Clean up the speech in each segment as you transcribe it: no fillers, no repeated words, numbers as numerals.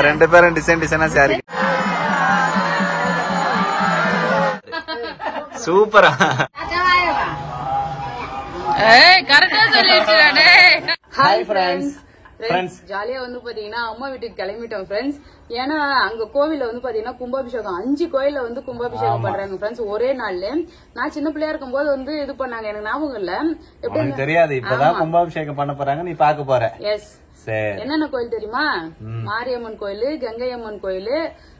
ரெண்டு பேரும் டிசைன் டிசைனா சாரி. சூப்பரா கரெக்டா சொல்லிடுறானே. Hi friends. ஜாலியா வந்து பாத்தீங்கன்னா அம்மா வீட்டுக்கு கிளம்பிட்டோம் ஃப்ரெண்ட்ஸ். ஏன்னா அங்க கோவில வந்து பாத்தீங்கன்னா கும்பாபிஷேகம் 5 கோயில வந்து கும்பாபிஷேகம் பண்றாங்க ஃப்ரெண்ட்ஸ் ஒரே நாள்ல. நான் சின்ன பிள்ளையா இருக்கும் போது வந்து இது பண்ணாங்க, எனக்கு ஞாபகம் இல்ல. எப்படி தெரியாது, இப்பதான் கும்பாபிஷேகம் பண்ண போறாங்க, நீ பாக்க போற. எஸ். என்னென்ன கோயில் தெரியுமா? மாரியம்மன் கோயில், கங்கையம்மன் கோயில்,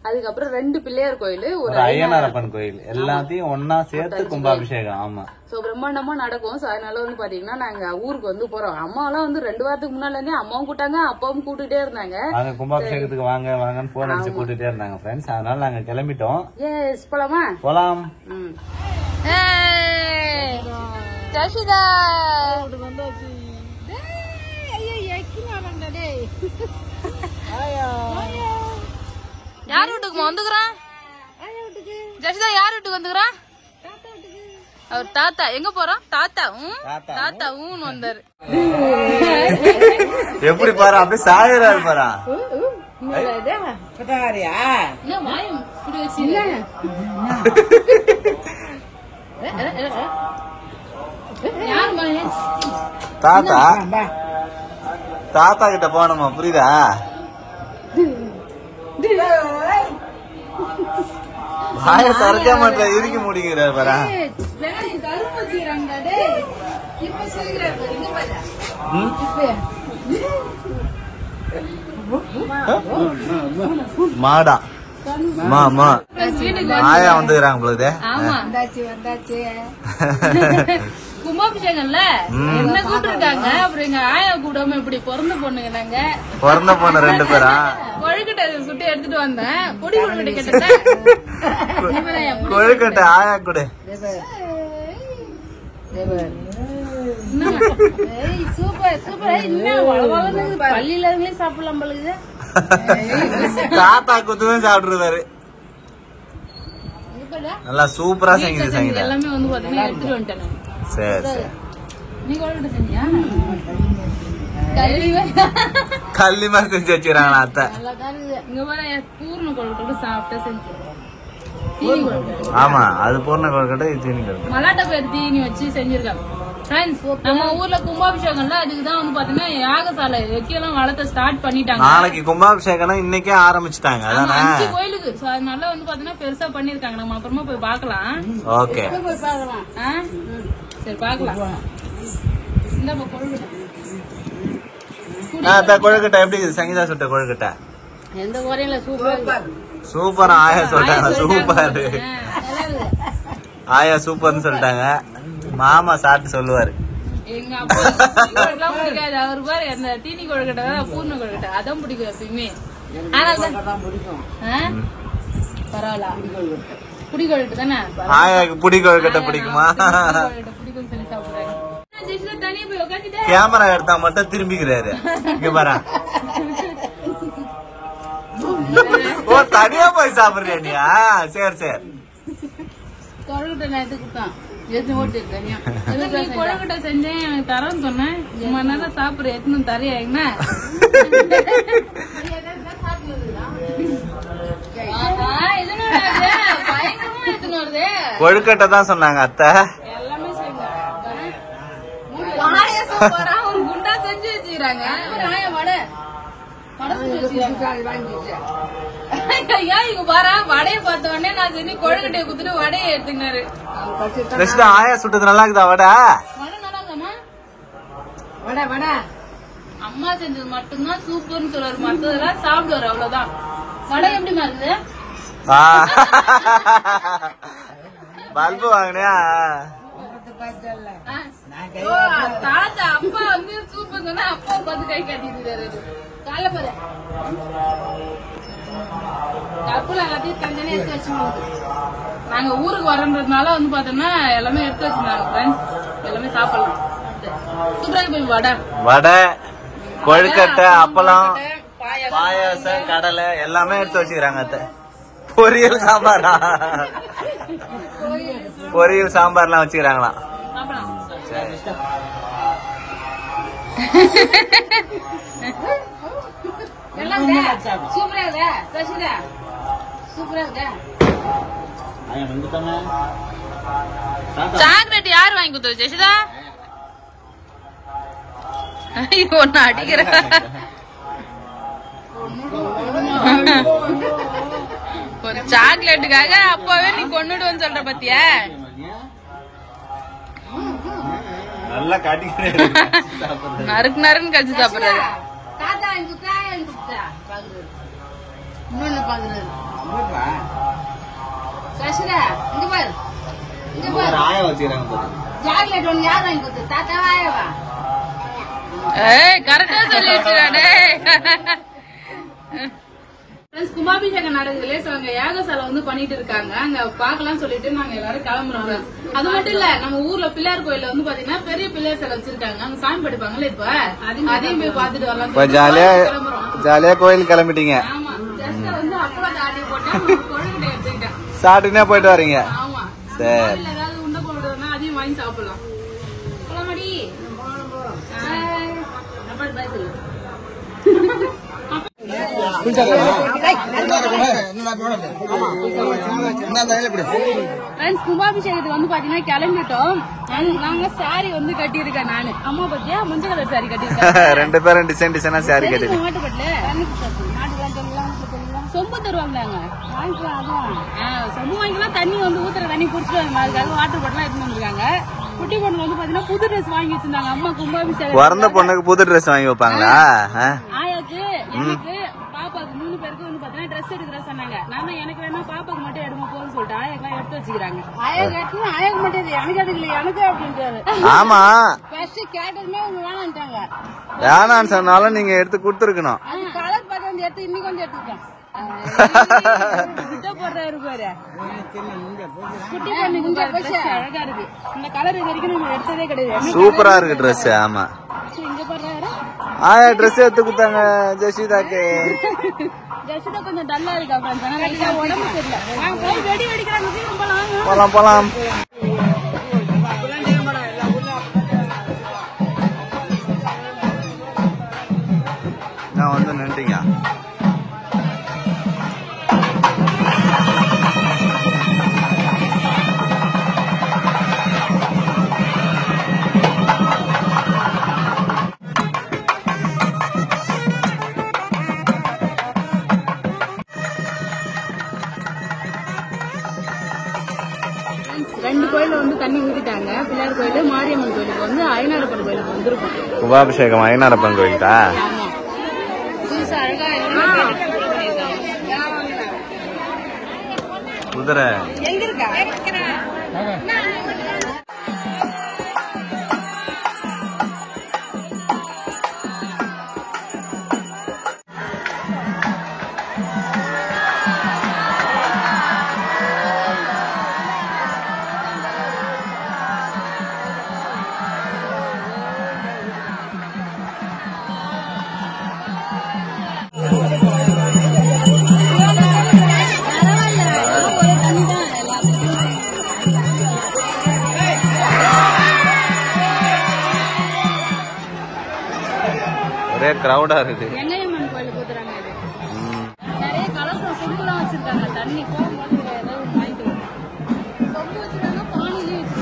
அதுக்கப்புறம் 2 பிள்ளையார் கோயில், ஒரு ஐயனாரப்பன் கோயில், எல்லாத்தையும் ஒன்னா சேர்த்து கும்பாபிஷேகம். ஆமா, சோ பிரம்மாண்டமா நடக்கும். சோ அதனால வந்து பாத்தீங்கன்னா நாங்க ஊருக்கு வந்து போறோம். அம்மா எல்லாம் வந்து 2 வாரத்துக்கு முன்னால இருந்தே அம்மாவும் கூட்டாங்க, அப்பாவும் கூட்டுட்டே இருந்தாங்க. நாங்க கும்பாபிஷேகத்துக்கு வாங்க வாங்கன்னு போன் அடிச்சு கூட்டுட்டே இருந்தாங்க ஃப்ரெண்ட்ஸ். அதனால நாங்க கிளம்பிட்டோம். எஸ், போலாமா? போலாம். ஜஷிதா யார் வீட்டுக்கு வந்துக்கிறான்? ஜஷிதா யார் வீட்டுக்கு வந்துக்கிறான்? அவர் தாத்தா. எங்க போறோம்? தாத்தா தாத்தா ஊன்னு வந்தாரு. எப்படி பாரு, அப்படியே சாயறாரு பாரா. தாத்தா தாத்தா கிட்ட போனோமா, புரியுதா? வாய திறக்க மாட்டேன், இறுக்கி முடிக்கிறார் பாரா. மாடா மாமா ஆயா வந்துக்கிறாங்க பொழுது. கும்பாபிஷேகம்ல என்ன கூப்பிட்டுருக்காங்க, அப்புறம் எங்க ஆயா கூடாம இப்படி பிறந்த பொண்ணுங்க. நாங்க பிறந்த பொண்ணு 2 பேரா? கொழுக்கட்டை சுட்டு எடுத்துட்டு வந்தேன். பொடி கொழுக்கட்டை கேட்டேன். கொழுக்கட்டை ஆயா கூட சூப்பர் சூப்பர். இன்னும் பள்ளியில இருந்தே சாப்பிடலாம் பழகுது. தாத்தா குத்துவே சாப்பிடுறாரு. நல்லா சூப்பரா செஞ்சு சங்கீதா. எல்லாமே வந்து பாத்தீங்கன்னா எடுத்துட்டு வந்துட்டேன். சரி சரி. நீ கொழுக்கட்டை செஞ்சியா? கல்லி மாதிரி செஞ்சு வச்சுக்கிறாங்க அத்தை. இங்க பாரு, பூர்ண கொழுக்கட்டை சாப்பிட்டா செஞ்சு. ஆமா, அது பூர்ண கொழுக்கட்டை, தீனி கொழுக்கட்டை. மலாட்டை பேர் தீனி வச்சு செஞ்சிருக்காங்க. நம்ம ஊர்ல கும்பாபிஷேகம்ல அதுக்குதான் வந்து பாத்தீங்கன்னா யாகசாலை வைக்கலாம் வளர்த்த ஸ்டார்ட் பண்ணிட்டாங்க. நாளைக்கு கும்பாபிஷேகம் இன்னைக்கே ஆரம்பிச்சுட்டாங்க. அதானே 5 கோயிலுக்கு. அதனால வந்து பாத்தீங்கன்னா பெருசா பண்ணிருக்காங்க. நம்ம அப்புறமா போய் பாக்கலாம். ஓகே, போய் பாக்கலாம். சரி பாக்கலாம். இந்த கொழுக்கட்டை எப்படி சங்கீதா சுட்ட கொழுக்கட்டை? எந்த குறையில சூப்பர் சூப்பர். ஆயா சொல்லிட்டாங்க சூப்பர். ஆயா சூப்பர்னு சொல்லிட்டாங்க. மாமா சாப்பிட்டு சொல்லுவாரு. எங்க அப்பா பிடிக்காது. அவரு பாரு அந்த தீனி கொழுக்கட்டை தான், பூர்ண கொழுக்கட்டை அதான் பிடிக்கும் எப்பயுமே. பரவாயில்ல, புடி கொழுக்கட்டை தானே. ஆயாக்கு புடி கொழுக்கட்டை பிடிக்குமா? பிடிக்கும் சொல்லி சாப்பிடுறாங்க. தனியா போய் உட்காந்துட்டு கேமரா எடுத்தா மட்டும் திரும்பிக்கிறாரு. இங்க பாரு. ஓ, தனியா போய் சாப்பிடுறியா நீ? சரி சரி. கொழுக்கட்டை நான் எதுக்குத்தான் கொழுக்கட்டை செஞ்சேன், எனக்கு தரேன்னு சொன்னேன். ரொம்ப நேரம் சாப்பிடுற எத்தனை தரையா? கொழுக்கட்டை தான் சொன்னாங்க அத்தை. எல்லாமே குண்டா செஞ்சு வச்சுக்கிறாங்க. வடையை பார்த்த உடனே நான் செஞ்சு கொழுக்கட்டையை குத்துட்டு வடையை எடுத்துக்கினாரு. ஆயா சுட்டது நல்லா இருக்குதா வடை? வடை வடை அம்மா செஞ்சது மட்டும்தான் சூப்பர்னு சொல்றாரு. மத்ததெல்லாம் சாப்பிடுவாரு, அவ்வளவுதான். வடை எப்படிமா இருக்குது? பல்பு வாங்கினியா? தாத்தா அப்பா வந்து சூப்பர் சொன்னா அப்பா பார்த்து கை காட்டிட்டு காலைல பாரு. கப்புல எல்லாத்தையும் தனித்தனியா எடுத்து வச்சுக்கணும். நாங்க ஊருக்கு வரன்றதுனால வந்து பாத்தோம்னா எல்லாமே எடுத்து வச்சிருந்தாங்க. எல்லாமே சாப்பிடலாம். சூப்பரா போய் வடை வடை கொழுக்கட்டை அப்பளம் பாயாசம் கடலை எல்லாமே எடுத்து வச்சுக்கிறாங்க அத்தை. பொரியல் சாம்பாரா? பொரியல் சாம்பார்லாம் வச்சுக்கிறாங்களா? நல்லா சூப்பரா இருக்கா சசிதா? சூப்பரா இருக்கா? சாக்லேட் யார் வாங்கி கொடுத்தது ஜெசிதா? ஐயோ நான் அடிக்கிற ஒரு சாக்லேட்டுக்காக அப்பவே நீ கொண்டுடுன்னு சொல்ற பத்தியா? நல்லா காட்டிக்கிறேன். நறுக்கு நறுன்னு கழிச்சு சாப்பிடுறது. ஆய வச்சுக்கிறாங்க. ஏய் கரெக்டா சொல்லிடுச்சுடா. கும்பாபிஷேகம் நடக்குது அங்க யாகசாலை வந்து பண்ணிட்டு இருக்காங்க. அங்க பாக்கலாம் சொல்லிட்டு நாங்க எல்லாரும் கிளம்புறோம். அது மட்டும் இல்ல நம்ம ஊர்ல பிள்ளையார் கோயில்ல வந்து பாத்தீங்கன்னா பெரிய பிள்ளையார் சிலை வச்சிருக்காங்க. அங்க சாமி படிப்பாங்கல்ல இப்ப அதையும் போய் பாத்துட்டு வரலாம். ஜாலியா கோயில் கிளம்பிட்டீங்க. ஆமா ஜஸ்ட் வந்து அப்பளம் தாண்டி போட்டேன் கொழுக்கட்டை எடுத்துக்கிட்டேன். சாப்பிட்டுனே போயிட்டு வரீங்க. ஆமா சரி ஏதாவது உண்டை போடுறதுன்னா அதையும் வாங்கி சாப்பிடலாம். போலாமடி கும்பாபிஷேகத்துக்கு வந்து பாத்தீங்கன்னா கிளம்பிட்டோம். நாங்க சாரி வந்து கட்டி இருக்கேன். நானு அம்மா பத்தியா மஞ்சள் கலர் சாரி கட்டிருக்கேன். 2 பேரும் டிசைனா சாரி கட்டி மாட்டுப்பட்டுல சொம்பு தருவாங்க. சொம்பு வாங்கிக்கலாம். தண்ணி வந்து ஊத்துற தண்ணி குடிச்சிட்டு அதுக்காக வாட்டர் பாட்டிலாம் எடுத்து வந்துருக்காங்க. குட்டி பொண்ணு வந்து பாத்தீங்கன்னா புது ட்ரெஸ் வாங்கி வச்சிருந்தாங்க. அம்மா கும்பாபிஷேகம் பிறந்த பொண்ணுக்கு புது ட்ரெஸ் வாங்கி வைப்பாங்களா? ஆயாக்கு எனக்கு பாப்பாக்கு 3 பேருக்கு வந்து பாத்தீங்கன்னா ட்ரெஸ் எடுக்கிற சொன்னாங்க. நானும் எனக்கு வேணா பாப்பாக்கு மட்டும் எடுமா போன்னு சொல்லிட்டு ஆயாக்கெல்லாம் எடுத்து வச்சுக்கிறாங்க. ஆயாக்கு மட்டும் எனக்கு எடுக்கல எனக்கு அப்படின்றாரு. ஆமா ஃபர்ஸ்ட் கேட்டதுமே அவங்க வேணான்ட்டாங்க. வேணான்னு சொன்னாலும் நீங்க எடுத்து கொடுத்துருக்கணும். அது கலர் பார்த்து வந்து எடுத்து இன்னைக்கு வந்து எடுத்துட்டேன். போடுறாரு பாரு குட்டி பொண்ணு அழகா இருக்கு. இந்த கலர் இது வரைக்கும் நம்ம எடுத்ததே கிடையாது. சூப்பரா இருக்கு ட்ரெஸ். ஆமா இங்க பாரு ஆயா ட்ரெஸ் எடுத்து கொடுத்தாங்க ஜெசிதாக்கு. ஜெசிதா கொஞ்சம் டல்லா இருக்கா ஃப்ரெண்ட்ஸ். ஆனா லைட்டா உடம்பு சரியில்லை. வாங்க போய் வெடி வெடிக்கிறாங்க. சீக்கிரம் போலாம் போலாம். நான் வந்து நின்றுட்டீங்க. ரெண்டு கோயில வந்து தண்ணி ஊத்திட்டாங்க. பிள்ளையார் கோயில் மாரியம்மன் கோயிலுக்கு வந்து ஐநாரப்பன் கோயிலுக்கு வந்துருக்கும். கும்பாபிஷேகம் ஐநாரப்பன் கோயில்டா. அழகா குதிரை எங்க இருக்கா? ஒரே கிரௌடா இருக்கு. வெங்கையம்மன் கோயிலுக்கு ஊத்துறாங்க. நிறைய கலர்ஸ் சொம்புலாம் வச்சிருக்காங்க. தண்ணி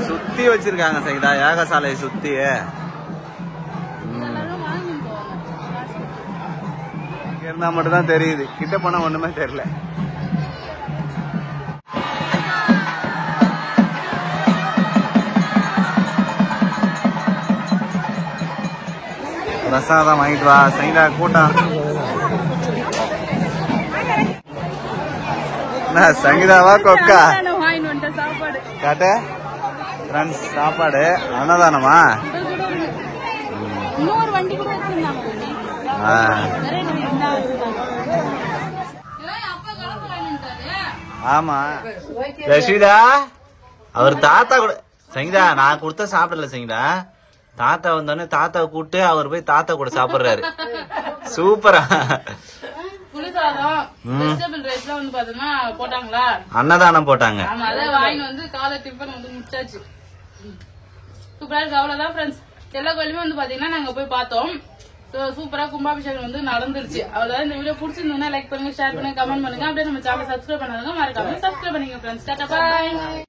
சுத்தி வச்சிருக்காங்க சைதா யாகசாலையை சுத்தி. இருந்தா மட்டும் தான் தெரியுது. கிட்ட போனா ஒண்ணுமே தெரியல. பிரசாதம் வாங்கிட்டு வா சைதா. கூட்டம் சங்கீதாவா கொக்கா காட்ட ஃப்ரெண்ட்ஸ் சாப்பாடு அன்னதானமா? இன்னொரு வண்டி கூட வச்சிருந்தாங்க. ஆமா ரஷீதா அவர் தாத்தா கூட சங்கீதா நான் கொடுத்த சாப்பிடல சங்கீதா. தாத்தா வந்தோடனே தாத்தாவை கூப்பிட்டு அவர் போய் தாத்தா கூட சாப்பிடுறாரு. சூப்பரா அன்னதானம் போட்டாங்க. அவ்வளவுதான் ஃப்ரெண்ட்ஸ். எல்லா கோயிலுமே வந்து பாத்தீங்கன்னா நாங்க போய் பார்த்தோம். சூப்பரா கும்பாபிஷேகம் வந்து நடந்துருச்சு. அவ்வளவுதான். இந்த வீடியோ பிடிச்சிருந்தா லைக் பண்ணுங்க, ஷேர் பண்ணுங்க, கமெண்ட் பண்ணுங்க. அப்படியே நம்ம சேனல் சப்ஸ்கிரைப் பண்ணாதவங்க மறக்காம சப்ஸ்கிரைப் பண்ணுங்க ஃப்ரெண்ட்ஸ். Tata bye.